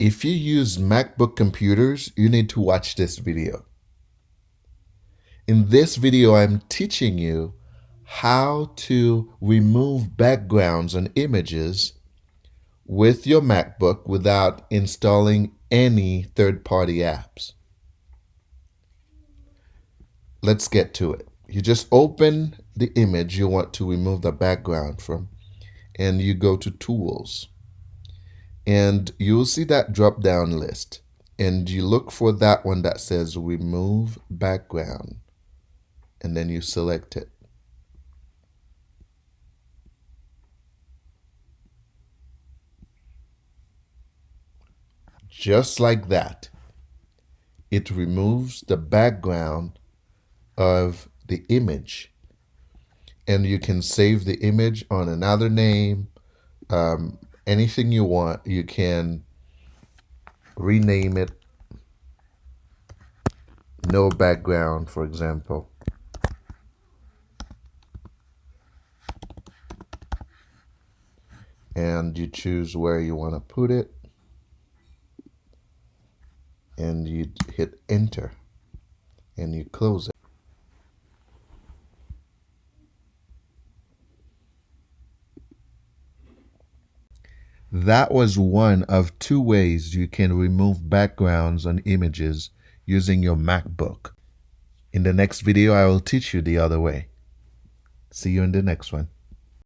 If you use MacBook computers, you need to watch this video. In this video, I'm teaching you how to remove backgrounds and images with your MacBook without installing any third-party apps. Let's get to it. You just open the image you want to remove the background from, and you go to Tools. And you'll see that drop-down list. And you look for that one that says Remove Background. And then you select it. Just like that, it removes the background of the image. And you can save the image on another name, anything you want. You can rename it, no background, for example. And you choose where you want to put it. And you hit enter and you close it. That was one of two ways you can remove backgrounds on images using your MacBook. In the next video, I will teach you the other way. See you in the next one.